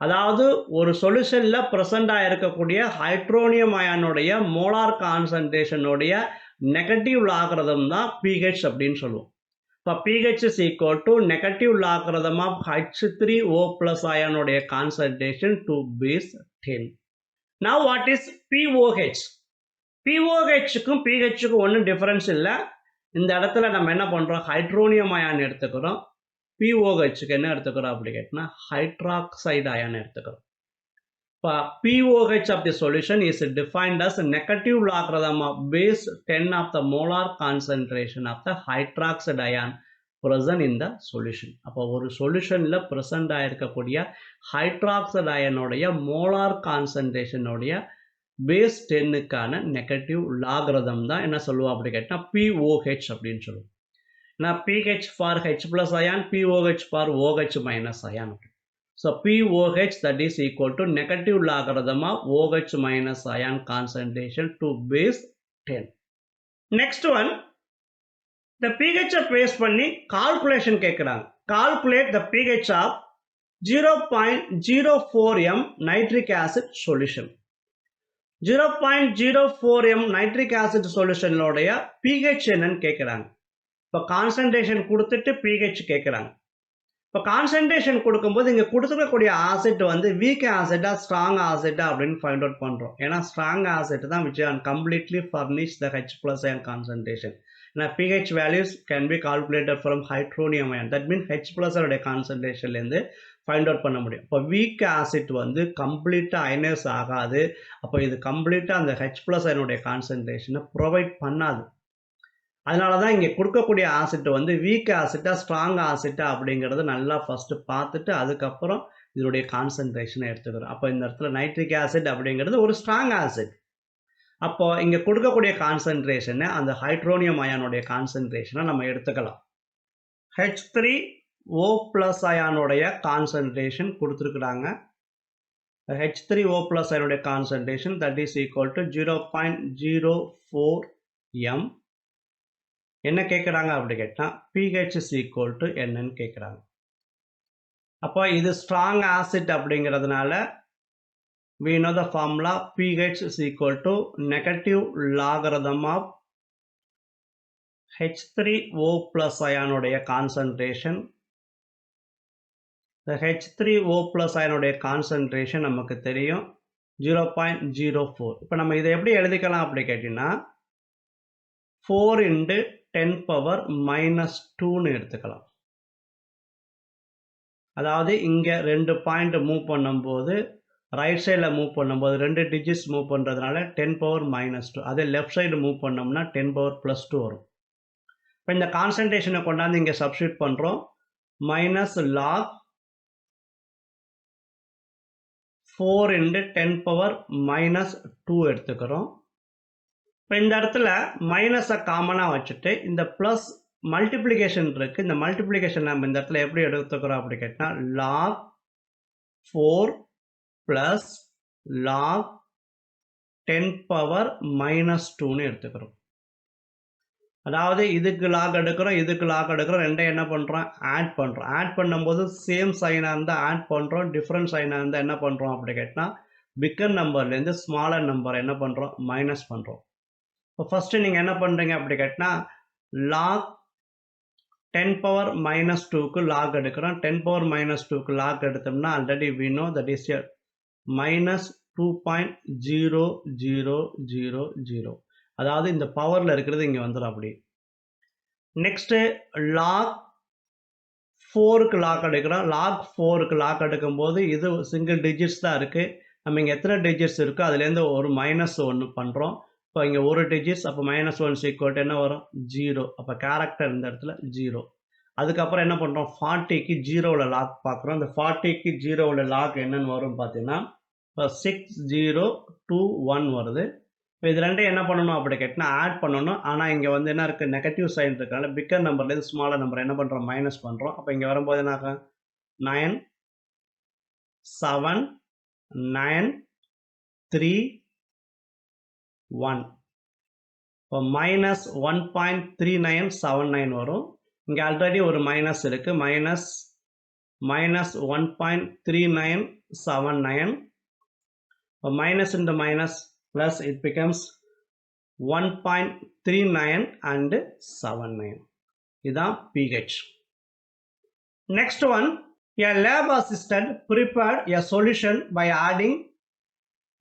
அதாவது ஒரு சொல்யூஷன்ல பிரசண்டா இருக்கக்கூடிய hydronium அயானுடைய molar கான்சன்ட்ரேஷனுடைய negative logarithm தான் pH அப்படின்னு சொல்லுவோம். இப்போ pH is equal to negative logarithm of H3O plus அயானுடைய concentration to base 10. Now what is pOH? pOHக்கும் pHக்கும் ஒன்றும் difference இல்லை. இந்த இடத்துல நம்ம என்ன பண்ணுறோம், ஹைட்ரோனியம் அயான் எடுத்துக்கிறோம். pOHக்கு என்ன எடுத்துக்கிறோம் அப்படி கேட்டினா ஹைட்ராக்சைடு அயான் எடுத்துக்கிறோம். இப்போ pOH of the solution is defined as negative logarithm of base 10 of the molar concentration of the hydroxide ion present in the solution. அப்போ ஒரு சொல்யூஷனில் ப்ரெசண்ட் ஆகிருக்கக்கூடிய ஹைட்ராக்சைடு அயனுடைய மோலார் கான்சன்ட்ரேஷனுடைய பேஸ் 10க்கான நெகட்டிவ் லாகரிதம் தான் என்ன சொல்லுவோம் அப்படி கேட்டால் pOH அப்படின்னு சொல்லுவோம். ஏன்னா pH for H+ ion, pOH for OH minus ion. So pOH that is equal to negative logarithm of OH minus ion concentration to base 10. Next one, the pH base பண்ணி calculation கேட்குறாங்க. Calculate the pH of 0.04 m nitric acid solution. 0.04 m nitric acid solution லோடைய pH என்னன்னு கேட்குறாங்க. இப்போ concentration கொடுத்துட்டு pH கேட்குறாங்க. இப்போ concentration கொடுக்கும்போது இங்கே கொடுத்துருக்கக்கூடிய ஆசிட் வந்து வீக் ஆசிட்டா ஸ்ட்ராங் ஆசிட்டா அப்படின்னு ஃபைண்ட் அவுட் பண்ணுறோம். ஏன்னா ஸ்ட்ராங் ஆசிட் தான் which can completely furnish the H plus ion concentration. ஏன்னா pH values can be calculated from hydronium ion. That means H plus உடைய கான்சன்ட்ரேஷன்லேருந்து ஃபைண்ட் அவுட் பண்ண முடியும். இப்போ வீக் ஆசிட் வந்து கம்ப்ளீட்டாக அயனைஸ் ஆகாது. அப்போ இது கம்ப்ளீட்டாக அந்த H plus ion கான்சன்ட்ரேஷனை ப்ரொவைட் பண்ணாது. அதனால தான் இங்கே கொடுக்கக்கூடிய ஆசிட் வந்து வீக் ஆசிட்டா ஸ்ட்ராங் ஆசிட்டா அப்படிங்கிறது நல்லா ஃபஸ்ட்டு பார்த்துட்டு அதுக்கப்புறம் இதனுடைய கான்சன்ட்ரேஷனை எடுத்துக்கிறோம். அப்போ இந்த இடத்துல நைட்ரிக் ஆசிட் அப்படிங்கிறது ஒரு ஸ்ட்ராங் ஆசிட். அப்போ இங்கே கொடுக்கக்கூடிய கான்சன்ட்ரேஷனை அந்த ஹைட்ரோனியம் அயானுடைய கான்சன்ட்ரேஷனை நம்ம எடுத்துக்கலாம். H3O plus அயானுடைய கான்சன்ட்ரேஷன் கொடுத்துருக்குறாங்க. H3O plus அயானுடைய concentration that is equal to 0.04 m. என்ன கேட்குறாங்க அப்படி கேட்டால் pH is equal to என்னன்னு கேட்குறாங்க. அப்போ இது ஸ்ட்ராங் ஆசிட் அப்படிங்கிறதுனால we know the formula pH is equal to negative logarithm of H3O plus அயானுடைய கான்சன்ட்ரேஷன். the H3O plus அயானுடைய கான்சன்ட்ரேஷன் நமக்கு தெரியும் 0.04. இப்போ நம்ம இதை எப்படி எழுதிக்கலாம் அப்படி கேட்டிங்கன்னா 4 into 10 power minus 2ன்னு எடுத்துக்கலாம். அதாவது இங்கே 2 பாயிண்ட் மூவ் பண்ணும்போது ரைட் சைடில் மூவ் பண்ணும்போது 2 டிஜிட்ஸ் மூவ் பண்ணுறதுனால 10 power minus 2. அதே லெஃப்ட் சைடு மூவ் பண்ணோம்னா 10 power plus 2 வரும். இப்போ இந்த கான்சன்ட்ரேஷனை கொண்டாந்து இங்கே சப்ஸ்டியூட் பண்ணுறோம். Minus lock 4 into 10 power minus 2 எடுத்துக்கிறோம். இப்போ இந்த இடத்துல மைனஸை காமனாக வச்சுட்டு இந்த ப்ளஸ் மல்டிப்ளிகேஷன் இருக்குது. இந்த மல்டிப்ளிகேஷன் நம்ம இந்த இடத்துல எப்படி எடுத்துக்கிறோம் அப்படி கேட்டால் log 4 plus log 10 power minus 2ன்னு எடுத்துக்கிறோம். அதாவது இதுக்கு லாக் எடுக்கிறோம், இதுக்கு லாக் எடுக்கிறோம், ரெண்டையும் என்ன பண்ணுறோம் ஆட் பண்ணுறோம். ஆட் பண்ணும்போது சேம் சைனாக இருந்தால் ஆட் பண்ணுறோம், டிஃப்ரெண்ட் சைனாக இருந்தால் என்ன பண்ணுறோம் அப்படி கேட்டால் பிக்கர் நம்பர்லேருந்து ஸ்மாலர் நம்பர் என்ன பண்ணுறோம் மைனஸ் பண்ணுறோம். இப்போ ஃபஸ்ட்டு நீங்கள் என்ன பண்ணுறீங்க அப்படி கேட்டால் லாக் 10 power minus 2க்கு லாக் எடுக்கிறோம். 10 power minus 2க்கு லாக் எடுத்தோம்னா already we know that is a minus 2.0000. அதாவது இந்த பவரில் இருக்கிறது இங்கே வந்துடும் அப்படி. நெக்ஸ்ட்டு லாக் 4க்கு லாக் எடுக்கிறோம். லாக் 4க்கு லாக் எடுக்கும்போது இது சிங்கிள் டிஜிட்ஸ் தான் இருக்குது. நம்ம இங்கே எத்தனை டிஜிட்ஸ் இருக்கோ அதுலேருந்து ஒரு மைனஸ் 1 பண்ணுறோம். இப்போ இங்கே ஒரு டிஜிட்ஸ், அப்போ மைனஸ் 1 ஈக்குவல் என்ன வரும் 0. அப்போ கேரக்டர் இந்த இடத்துல 0. அதுக்கப்புறம் என்ன பண்ணுறோம் 40க்கு 0வில் லாக் பார்க்குறோம். அந்த 40க்கு 0வில் லாக் என்னென்னு வரும் பார்த்தீங்கன்னா இப்போ 6021 வருது. இப்போ இது ரெண்டையும் என்ன பண்ணணும் அப்படி கேட்டினா ஆட் பண்ணணும். ஆனால் இங்கே வந்து என்ன இருக்குது நெகட்டிவ் சைன் இருக்கிறனால பிக்கர் நம்பர்லேருந்து ஸ்மாலர் நம்பர் என்ன பண்ணுறோம் மைனஸ் பண்ணுறோம். அப்போ இங்கே வரும்போது என்ன 9 7 9 3 1. இப்போ மைனஸ் 1.3979 வரும். இங்கே ஆல்ரெடி ஒரு மைனஸ் இருக்குது. மைனஸ் 1.3979. இப்போ மைனஸ் இந்த minus plus it becomes 1.39 and 79. இதுதான் pH. Next one, a lab assistant prepared a solution by adding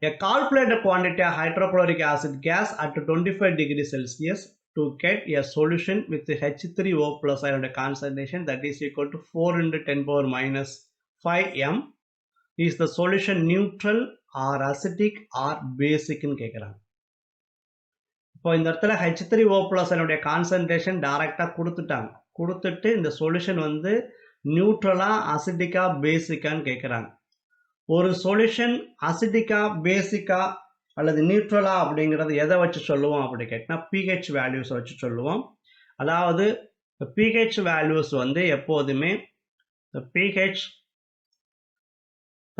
a calculated quantity of hydrochloric acid gas at 25 degrees Celsius to get a solution with the H3O plus ion concentration that is equal to 4 into 10 power minus 5 m. Is the solution neutral or acidic or basic ன்னு கேட்குறாங்க. இப்போ இந்த இடத்துல H3O plus ion concentration டைரெக்டாக கொடுத்துட்டு இந்த solution வந்து நியூட்ரலா அசிடிக்கா பேசிக்கான்னு கேட்குறாங்க. ஒரு சொல்யூஷன் அசிடிக்கா பேசிக்கா அல்லது நியூட்ரலா அப்படிங்கிறது எதை வச்சு சொல்லுவோம் அப்படி கேட்டால் pH வேல்யூஸ் வச்சு சொல்லுவோம். அதாவது pH வேல்யூஸ் வந்து எப்போதுமே pH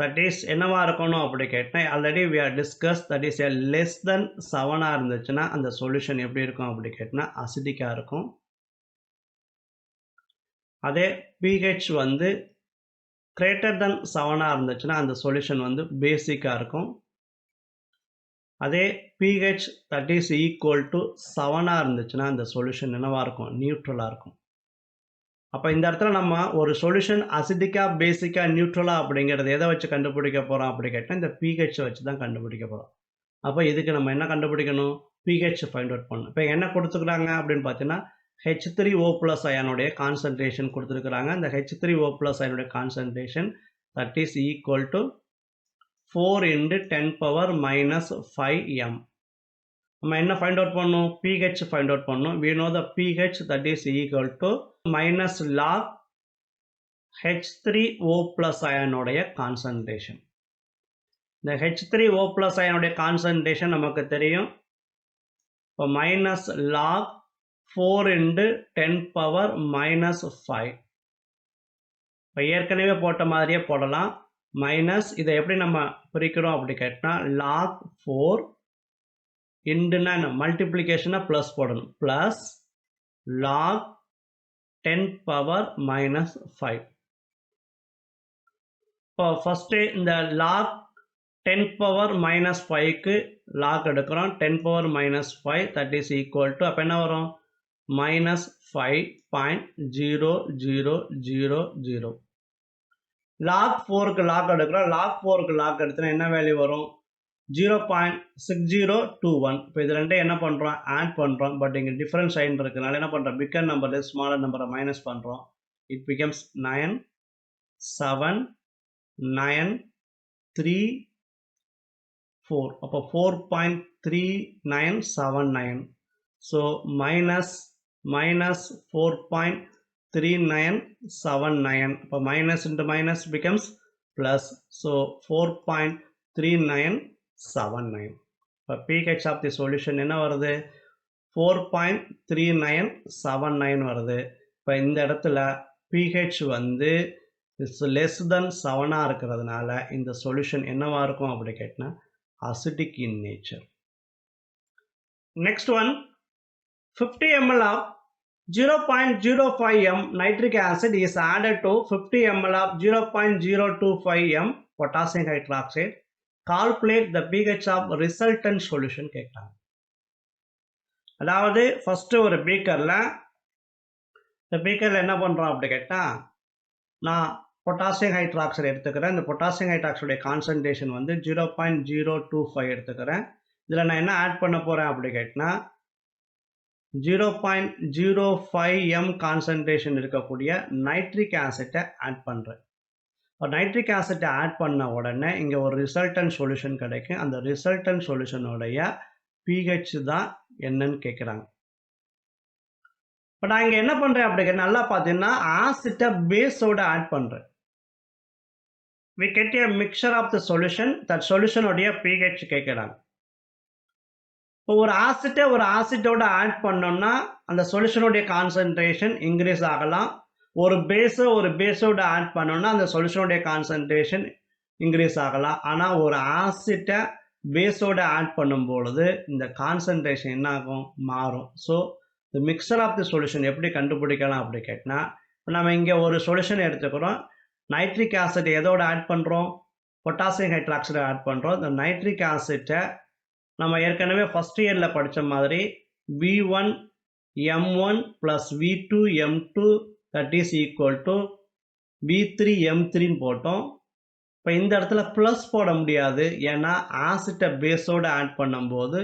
that is என்னவா இருக்கணும் அப்படி கேட்டால் already we are discussed that is a less than 7 இருந்துச்சுன்னா அந்த சொல்யூஷன் எப்படி இருக்கும் அப்படி கேட்டால் அசிடிக்கா இருக்கும். அதே pH வந்து கிரேட்டர் தென் 7 இருந்துச்சுன்னா அந்த சொல்யூஷன் வந்து பேசிக்காக இருக்கும். அதே pH that is equal to 7 இருந்துச்சுன்னா அந்த சொல்யூஷன் என்னவா இருக்கும், நியூட்ரலாக இருக்கும். அப்போ இந்த இடத்துல நம்ம ஒரு சொல்யூஷன் அசிடிக்கா பேசிக்கா நியூட்ரலா அப்படிங்கிறது எதை வச்சு கண்டுபிடிக்க போகிறோம் அப்படி கேட்டால் இந்த pH வச்சு தான் கண்டுபிடிக்க போகிறோம். அப்போ இதுக்கு நம்ம என்ன கண்டுபிடிக்கணும், pH ஃபைண்ட் அவுட் பண்ணணும். இப்போ என்ன கொடுத்துக்கிறாங்க அப்படின்னு பார்த்தீங்கன்னா H3O+ அயனுடைய கான்சன்ட்ரேஷன் கொடுத்துருக்குறாங்க. இந்த H3O+ அயனுடைய concentration that is equal to 4 × 10⁻⁻5 m. நம்ம என்ன ஃபைண்ட் அவுட் பண்ணணும், pH ஃபைண்ட் அவுட் பண்ணணும். we know the pH that is equal to minus log H3O+ அயனுடைய கான்சன்ட்ரேஷன். இந்த H3O+ அயனுடைய கான்சன்ட்ரேஷன் நமக்கு தெரியும். இப்போ மைனஸ் லாக் 4 × 10⁻⁻5. இப்போ ஏற்கனவே போட்ட மாதிரியே போடலாம். மைனஸ் இதை எப்படி நம்ம பிரிக்கிறோம் அப்படி கேட்டால் லாக் 4 இன்டுனா மல்டிப்ளிகேஷனை ப்ளஸ் போடணும், ப்ளஸ் லாக் 10⁻⁻5. இப்போ ஃபஸ்ட்டு இந்த லாக் 10⁻⁻5க்கு லாக் எடுக்கிறோம். 10⁻⁻5 that is equal to அப்போ என்ன வரும், -5.0000. லாக் 4க்கு லாக் எடுக்கிறோம். லாக் 4க்கு லாக் எடுத்தோன்னா என்ன வேல்யூ வரும், 0.6021. இப்போ இது ரெண்டையும் என்ன பண்ணுறோம், ஆட் பண்ணுறோம். பட் இங்கே டிஃப்ரென்ஸ் சைன் இருக்கிறதுனால என்ன பண்ணுறோம், பிக்கர் நம்பர் ஸ்மாலர் நம்பரை மைனஸ் பண்ணுறோம். It becomes 9,7,9,3,4. அப்போ 4.3979. ஸோ -4.3979. அப்போ minus into minus becomes plus. So 4.3979. இப்போ pH ஆஃப் தி சொல்யூஷன் என்ன வருது, 4.3979 வருது. இப்போ இந்த இடத்துல pH வந்து லெஸ் தென் 7 இருக்கிறதுனால இந்த சொல்யூஷன் என்னவா இருக்கும் அப்படி கேட்டினா acidic in nature. Next one, 50 ml of 0.05 m nitric acid is added to 50 ml of 0.025 m potassium hydroxide. Calculate the pH of resultant solution கேட்டாங்க. அதாவது ஃபஸ்ட்டு ஒரு பீக்கரில், இந்த பீக்கரில் என்ன பண்ணுறோம் அப்படி கேட்டால் நான் பொட்டாசியம் ஹைட்ராக்சைடு எடுத்துக்கிறேன். இந்த பொட்டாசியம் ஹைட்ராக்சைடுடைய கான்சன்ட்ரேஷன் வந்து 0.025 எடுத்துக்கிறேன். இதில் நான் என்ன ஆட் பண்ண போகிறேன் அப்படி கேட்டினா 0.05 m கான்சன்ட்ரேஷன் இருக்கக்கூடிய நைட்ரிக் ஆசிட்டை ஆட் பண்ணுறேன். இப்போ நைட்ரிக் ஆசிட்டை ஆட் பண்ண உடனே இங்கே ஒரு ரிசல்டன்ட் சொல்யூஷன் கிடைக்கும். அந்த ரிசல்டன்ட் சொல்யூஷனுடைய pH தான் என்னன்னு கேட்குறாங்க. இப்போ நான் இங்கே என்ன பண்ணுறேன் அப்படி நல்லா பார்த்தீங்கன்னா ஆசிட்டை பேஸோட ஆட் பண்ணுறேன். we get a mixture of the solution. that solution உடைய pH கேட்குறாங்க. இப்போ ஒரு ஆசிட்டோட ஆட் பண்ணோம்னா அந்த சொல்யூஷனுடைய கான்சன்ட்ரேஷன் இன்க்ரீஸ் ஆகலாம். ஒரு பேஸோட ஆட் பண்ணோம்னா அந்த சொல்யூஷனுடைய கான்சன்ட்ரேஷன் இன்க்ரீஸ் ஆகலாம். ஆனால் ஒரு ஆசிட்டை பேஸோட ஆட் பண்ணும் பொழுது இந்த கான்சன்ட்ரேஷன் என்ன ஆகும், மாறும். ஸோ இந்த மிக்சர் ஆஃப் தி சொல்யூஷன் எப்படி கண்டுபிடிக்கலாம் அப்படி கேட்டினா, நம்ம இங்கே ஒரு சொல்யூஷன் எடுத்துக்கிறோம். நைட்ரிக் ஆசிட் எதோட ஆட் பண்ணுறோம், பொட்டாசியம் ஹைட்ராக்சைடு ஆட் பண்ணுறோம். இந்த நைட்ரிக் ஆசிட்டை நம்ம ஏற்கனவே ஃபஸ்ட் இயரில் படித்த மாதிரி V1M1 + V2M2 that is equal to V3M3 போட்டோம். இப்போ இந்த இடத்துல ப்ளஸ் போட முடியாது, ஏன்னா ஆசிட்டை பேஸோட ஆட் பண்ணும்போது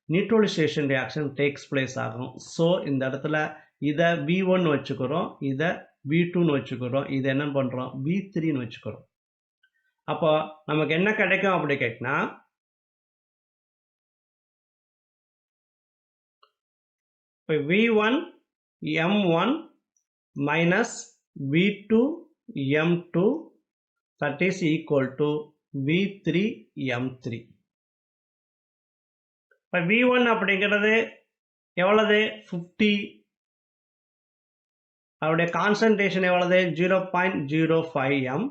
நியூட்ரலைசேஷன் ரியாக்ஷன் டேக்ஸ் பிளேஸ் ஆகும். ஸோ இந்த இடத்துல இதை V1 வச்சுக்கிறோம், இதை V2ன்னு வச்சுக்கிறோம், இதை என்ன பண்ணுறோம் V3ன்னு வச்சுக்கிறோம். அப்போ நமக்கு என்ன கிடைக்கும் அப்படி கேட்டினா, இப்போ V1M1 - V2M2 that is equal to V3M3. இப்போ V1 அப்படிங்கிறது எவ்வளவு, 50. அதோடைய கான்சன்ட்ரேஷன் எவ்வளவு, 0.05 m.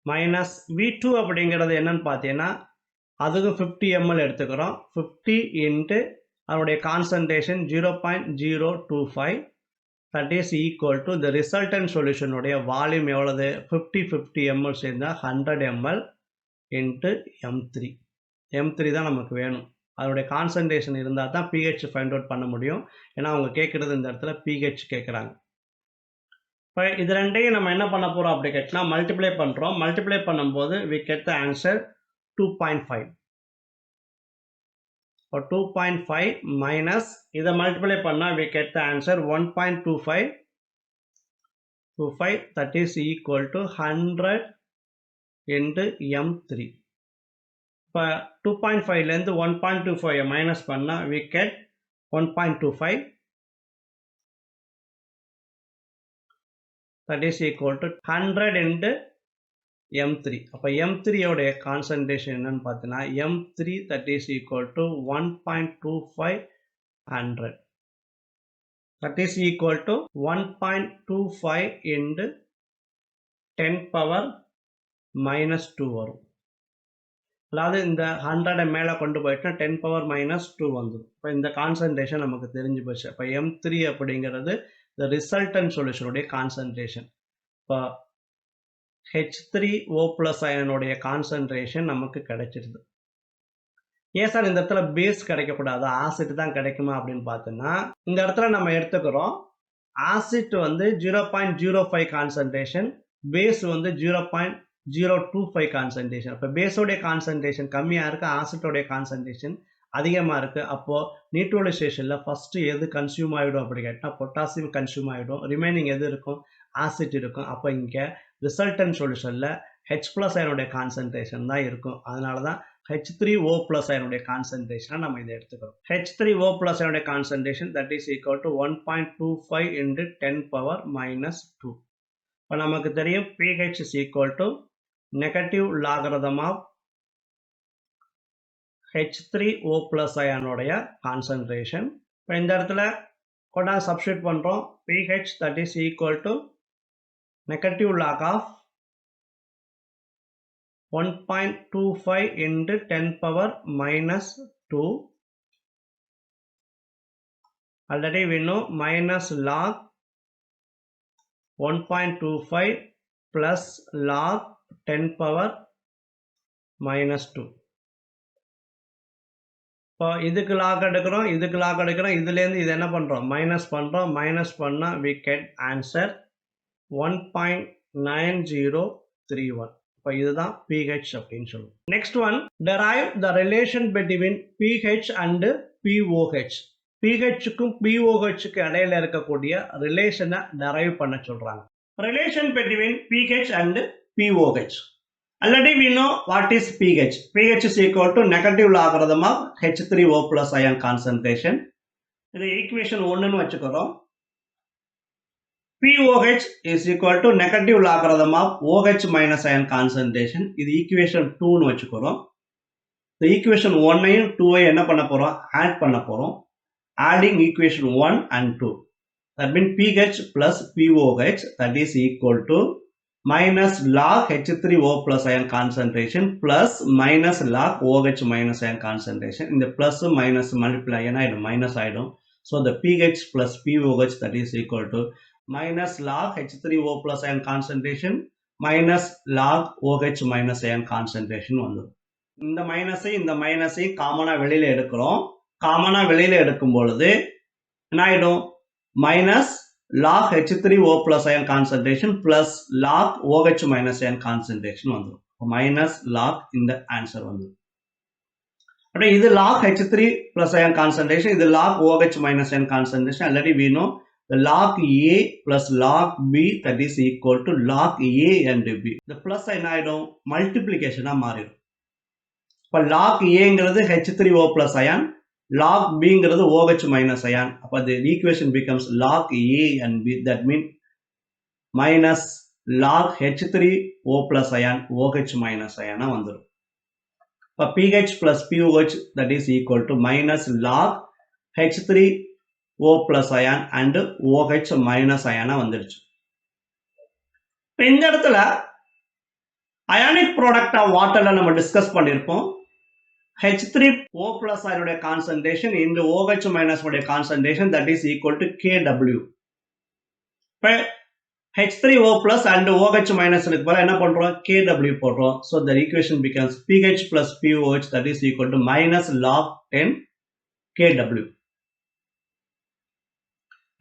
மைனஸ் V2 அப்படிங்கிறது என்னன்னு பார்த்தீங்கன்னா அதுக்கு 50 ml எடுத்துக்கிறோம். 50 இன்ட்டு அதோடைய concentration 0.025 that is equal to the resultant solution உடைய வால்யூம் எவ்வளவு 50 ml சேர்ந்தா 100 ml into m3 m3 தான் நமக்கு வேணும். அதோடைய கான்சன்ட்ரேஷன் இருந்தால் தான் pH ஃபைண்ட் அவுட் பண்ண முடியும். ஏன்னா அவங்க கேட்குறது இந்த இடத்துல pH கேட்குறாங்க. இப்போ இது ரெண்டையும் நம்ம என்ன பண்ண போகிறோம் அப்படி கேட்டினா மல்டிப்ளை பண்ணுறோம். மல்டிப்ளை பண்ணும்போது we get the answer 2.5. இப்போ 2.5 மைனஸ் இதை மல்டிப்ளை பண்ணால் we get the answer 1.25 that is equal to 100 into m3. இப்போ 2.5லேருந்து 1.25 மைனஸ் பண்ணால் we get 1.25 that is equal to 100 into m3. அப்போ m3 உடைய கான்சன்ட்ரேஷன் என்னன்னு பார்த்தீங்கன்னா m3 that is equal to 1.25 100 that is equal to 1.25 into 10 power minus 2 வரும். அதாவது இந்த 100 மேலே கொண்டு போயிட்டா 10 power minus 2 வந்துடும். இப்போ இந்த கான்சன்ட்ரேஷன் நமக்கு தெரிஞ்சு போச்சு. இப்போ m3 அப்படிங்கிறது the resultant solution உடைய கான்சன்ட்ரேஷன். இப்போ H3O plus அயனுடைய கான்சன்ட்ரேஷன் நமக்கு கிடைச்சிருது. ஏன் சார் இந்த இடத்துல பேஸ் கிடைக்கக்கூடாது, ஆசிட் தான் கிடைக்குமா அப்படின்னு பார்த்தோன்னா இந்த இடத்துல நம்ம எடுத்துக்கிறோம் ஆசிட் வந்து 0.05 கான்சன்ட்ரேஷன், பேஸ் வந்து 0.025 கான்சன்ட்ரேஷன். இப்போ பேஸோடைய கான்சன்ட்ரேஷன் கம்மியாக இருக்குது, ஆசிட்டோடைய கான்சன்ட்ரேஷன் அதிகமாக இருக்குது. அப்போது நியூட்ரலைசேஷனில் ஃபஸ்ட்டு எது கன்சியூம் ஆகிடும் அப்படி கேட்டால் பொட்டாசியம் கன்சியூம் ஆகிடும், ரிமைனிங் எது இருக்கும் ஆசிட் இருக்கும். அப்போ இங்கே ரிசல்டன்ட் சொல்யூஷனில் H plus அயனுடைய கான்சன்ட்ரேஷன் தான் இருக்கும். அதனால தான் H3O plus அயனுடைய கான்சன்ட்ரேஷனை நம்ம இதை எடுத்துக்கிறோம். H3O plus அயனுடைய concentration that is equal to 1.25 into 10 power minus 2. இப்போ நமக்கு தெரியும் pH is equal to negative logarithm of H3O plus அயனுடைய கான்சன்ட்ரேஷன். இப்போ இந்த இடத்துல கொண்டா சப்ஸ்டியூட் பண்ணுறோம் pH that is equal to negative log of 1.25 into 10 power minus 2. Already we know minus log 1.25 plus log 10 power minus 2. இப்போ இதுக்கு lock எடுக்கிறோம், இதுக்கு லாக் எடுக்கிறோம், இதுலேருந்து இது என்ன பண்ணுறோம் மைனஸ் பண்ணுறோம். மைனஸ் பண்ணால் we get answer 1.9031. இப்போ இதுதான் pH அப்படின்னு சொல்லுவோம். Next one, derive the relation between pH and pOH. pHக்கும் pOHக்கு இடையில இருக்கக்கூடிய ரிலேஷனை டெரைவ் பண்ண சொல்றாங்க. Relation between pH and pOH. Already we know what is pH. pH is equal to negative logarithm of H3O plus ion concentration. இது equation 1ன்னு வச்சுக்கிறோம். pOH is equal to negative logarithm of OH minus ion concentration. இது equation 2ன்னு வச்சுக்கிறோம். இந்த equation 1ஐயும் 2ஐயும் என்ன பண்ண போறோம் add பண்ண போறோம். Adding equation 1 and 2. That means pH plus pOH that is equal to minus log H3O plus ion concentration plus minus log OH minus ion concentration. In the plus minus multiply ஆயிடும் minus ஆயிடும். So the pH plus pOH that is equal to minus log H3O plus ion concentration minus log OH minus ion concentration வந்துடும். இந்த மைனஸை காமனா வெளியில எடுக்கிறோம். காமனா வெளியில எடுக்கும் பொழுது என்ன ஆயிடும் minus log H3O plus ion concentration plus log OH minus ion concentration வந்துடும். மைனஸ் log இந்த ஆன்சர் வந்துடும். அப்படியே இது log H3 plus ion concentration, இது log OH minus ion concentration. Already we know the log A plus log B that is equal to log A and B. The plus என்ன ஆயிடும் மல்டிப்ளிகேஷனா மாறிடும். இப்போ log Aங்கிறது H3O plus ion, log Bங்கிறது OH minus ion. அப்போ the equation becomes log A and B. That means minus log H3O plus ion OH minus ion வந்துடும். இப்போ pH plus pOH that is equal to minus log H3O plus ion and OH minus ion வந்துடுச்சு. இப்போ இந்த இடத்துல ionic product of வாட்டர்ல நம்ம discuss பண்ணியிருப்போம். H3O plus ion concentration into OH minus concentration that is equal to KW. இப்போ H3O plus and OH minus இருக்கு போல என்ன பண்றோம் KW போடுறோம். So the equation becomes pH plus POH that is equal to minus log 10 KW.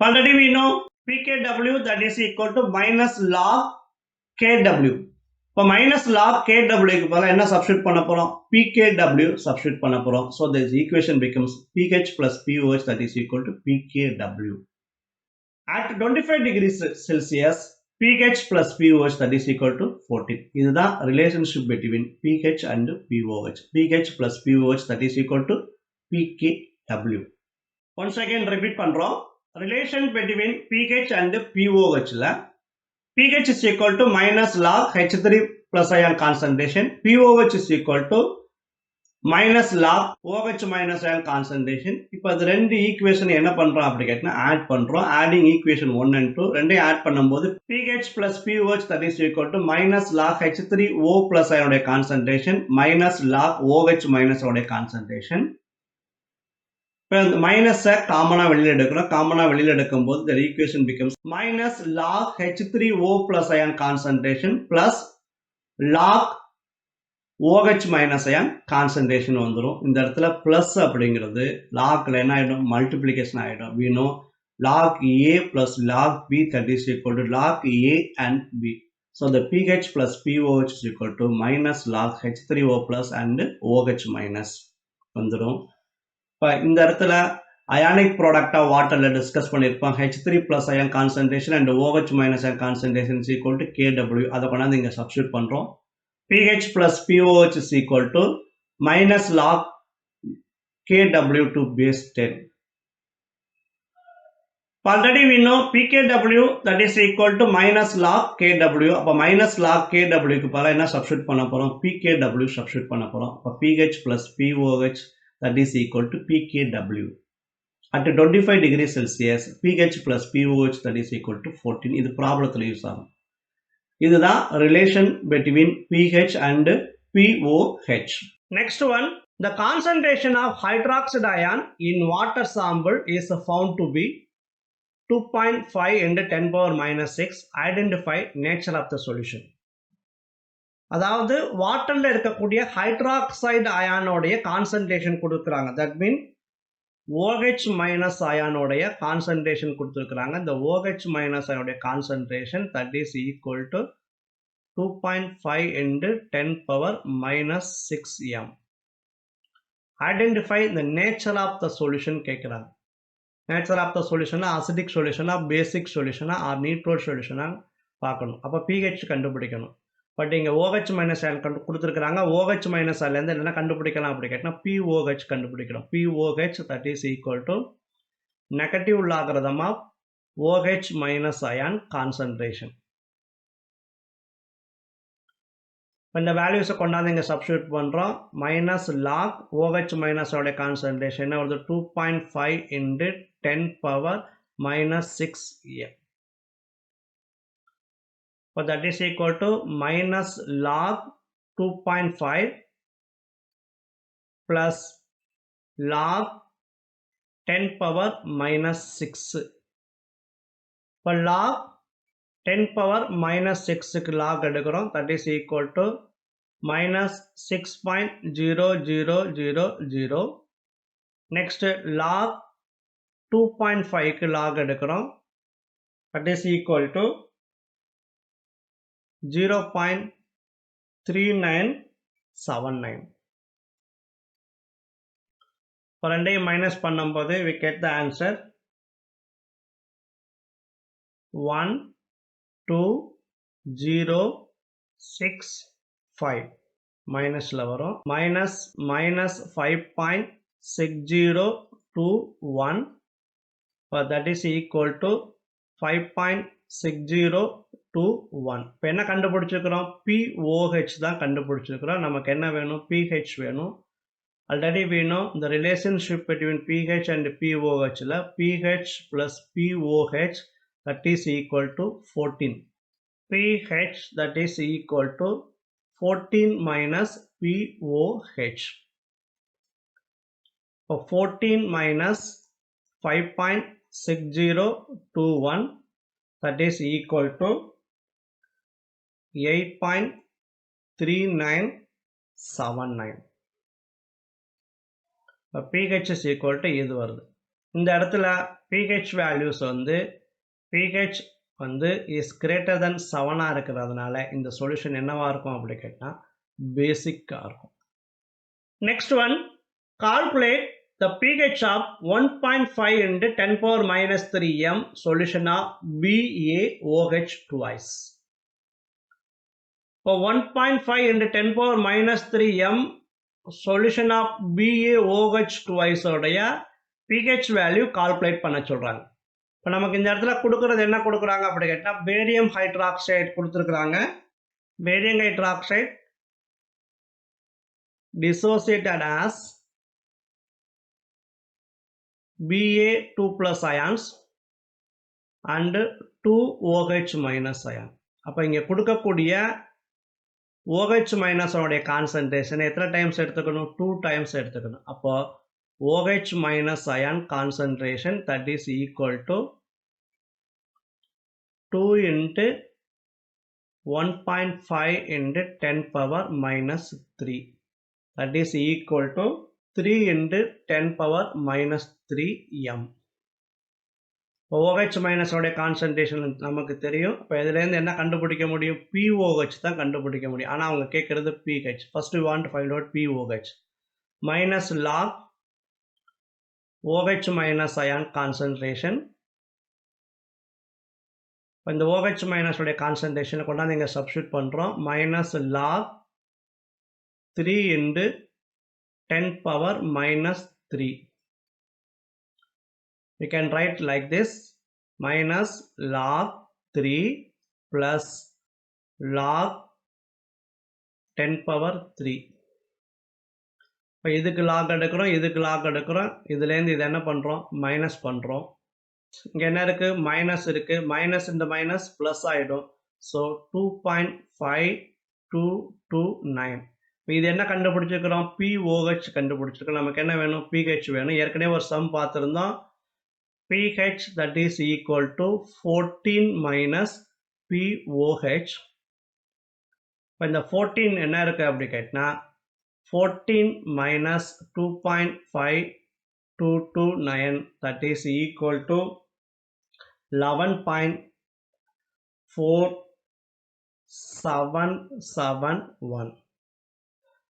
Already we know pKW that is equal to minus log KW. இப்போ minus log KW க்கு போல என்ன substitute பண்ண போறோம் pKW substitute பண்ண போறோம். So this equation becomes pH plus POH that is equal to pKW. At 25 degrees Celsius, pH plus POH that is equal to 14. இதுதான் relationship between pH and POH. pH plus POH that is equal to pKW. Once again repeat பண்றோம். Relation between pH and POH ல pH is equal to minus log H3 plus ion concentration. POH is equal to minus log OH minus ion concentration. இப்போ அது ரெண்டு equation என்ன பண்றோம் அப்படி கேட்டா add பண்றோம். ஆடிங் ஈக்குவேஷன் 1 and 2 ரெண்டையும் ஆட் பண்ணும்போது pH plus POH that is equal to minus log H3O plus ion உடைய concentration minus log OH minus உடைய concentration. இப்போ இந்த மைனஸை காமனா வெளியில எடுக்கிறோம். காமனா வெளியில எடுக்கும்போது the equation becomes minus log H3O plus ion concentration plus log OH minus ion concentration வந்துரும். இந்த இடத்துல plus அப்படிங்கிறது logல என்ன ஆயிடும் multiplication ஆயிடும். we know log A plus log B that is equal to log A and B. So the pH plus POH is equal to minus log H3O plus and OH minus வந்துரும். இப்போ இந்த இடத்துல ionic product of waterல discuss பண்ணிருப்போம். H3 plus ion concentration and OH minus ion concentration is equal to KW. அதை கொண்டாந்து இங்க substitute பண்றோம். pH plus POH is equal to minus log KW to base 10. Already we know pKW that is equal to minus log KW. அப்ப minus log KW க்கு பதிலா என்ன substitute பண்ண போறோம் pKW சப்ஸ்டிட்யூட் பண்ண போறோம். அப்ப pH plus POH that is equal to pKW. At 25 degrees Celsius, pH plus POH that is equal to 14. இது ப்ராப்ளத்துல யூஸ் ஆகும். இதுதான் relation between pH and POH. Next one, the concentration of hydroxide ion in water sample is found to be 2.5 into 10 power minus 6. Identify nature of the solution. அதாவது வாட்டர்ல இருக்கக்கூடிய hydroxide அயானோடைய concentration கொடுக்குறாங்க. That mean OH minus அயானோடைய concentration கொடுத்துருக்குறாங்க. இந்த OH minus அயானுடைய concentration that is equal to 2.5 into 10 power minus 6 m. Identify the nature of the solution கேட்குறாங்க. நேச்சர் ஆஃப் த சொல்யூஷனா அசிடிக் சொல்யூஷனா பேசிக் சொல்யூஷனா ஆர் நியூட்ரல் சொல்யூஷனா பார்க்கணும். அப்போ pH கண்டுபிடிக்கணும். பட் இங்கே OH மைனஸ் அயன் கொடுத்துருக்குறாங்க. OH மைனஸ் அயன்லேருந்து என்ன கண்டுபிடிக்கலாம் அப்படி கேட்டால் POH கண்டுபிடிக்கிறோம். POH that is equal to negative logarithm of OH minus ion concentration. இந்த வேல்யூஸை கொண்டாந்து இங்கே சப்ஸ்டியூட் பண்ணுறோம். மைனஸ் லாக் OH மைனஸ் உடைய கான்சன்ட்ரேஷன் என்ன வருது 2.5 into 10 power minus 6 m. So that is equal to minus log 2.5 plus log 10 power minus 6. For log 10 power minus 6 க்கு log எடுக்கிறோம். That is equal to minus 6.0000. Next log 2.5 க்கு log எடுக்கிறோம். That is equal to 0.3979. For ரெண்டையும் minus பண்ணும்போது we get the answer 12065 மைனஸ்ல வரும். Minus 5.6021. that is equal to 5.6021. இப்போ என்ன கண்டுபிடிச்சிருக்கிறோம் POH தான் கண்டுபிடிச்சிருக்கிறோம். நமக்கு என்ன வேணும் pH வேணும். Already we know the relationship between pH and POH ல pH plus POH that is equal to 14. pH that is equal to 14 minus POH. So 14 minus 5.6021 that is equal to 8.3979. pH is equal to இது வருது. இந்த இடத்துல pH values வந்து pH வந்து is greater than 7 இருக்கிறதுனால இந்த solution என்னவா இருக்கும் அப்படி கேட்டா பேசிக்கா இருக்கும். Next one, calculate the pH of 1.5 into 10 power minus 3 m solution of BaOH twice. For 1.5 into 10 power minus 3 m solution of BaOH twice உடைய pH value calculate பண்ண சொல்றாங்க. இப்போ நமக்கு இந்த இடத்துல கொடுக்கிறது என்ன கொடுக்குறாங்க அப்படி கேட்டா பேரியம் ஹைட்ராக்சைடு கொடுத்துருக்குறாங்க. Barium hydroxide dissociated as Ba2 plus ions and 2OH minus ion. அப்போ இங்கே கொடுக்கக்கூடிய OH minus உடைய கான்சன்ட்ரேஷன் எத்தனை டைம்ஸ் எடுத்துக்கணும்? 2 டைம்ஸ் எடுத்துக்கணும். அப்போ OH minus ion concentration that is equal to 2 into 1.5 into 10 power minus 3. That is equal to 3 into 10 power minus 3 m. OH minus உடைய concentration நமக்கு தெரியும். இப்போ இதுலேருந்து என்ன கண்டுபிடிக்க முடியும்? POH தான் கண்டுபிடிக்க முடியும். ஆனால் அவங்க கேட்குறது pH. First we want to find out POH. Minus log OH minus ion concentration. இப்போ இந்த OH minus உடைய கான்சன்ட்ரேஷனை கொண்டாந்து இங்கே சப்ஸ்டியூட் பண்ணுறோம். Minus log 3 into 10 power minus 3. We can write like this, minus log 3 plus log 10 power 3. இப்போ இதுக்கு log எடுக்கிறோம், இதுக்கு log எடுக்கிறோம், இதுலேருந்து இது என்ன பண்ணுறோம்? மைனஸ் பண்ணுறோம். இங்கே என்ன இருக்குது? மைனஸ் இருக்குது. மைனஸ் இந்த மைனஸ் ப்ளஸ் ஆகிடும். ஸோ 2.5229. இப்போ இது என்ன கண்டுபிடிச்சிருக்கிறோம்? POH கண்டுபிடிச்சிருக்கோம். நமக்கு என்ன வேணும்? pH வேணும். ஏற்கனவே ஒரு சம் பார்த்துருந்தோம். pH that is equal to 14 minus POH. இப்போ இந்த 14 என்ன இருக்குது அப்படி கேட்டினா 14 minus 2.5229 that is equal to 11.4771.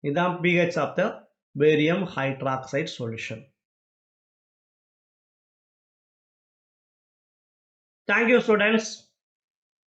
இதுதான் pH of the barium hydroxide solution. Thank you, students.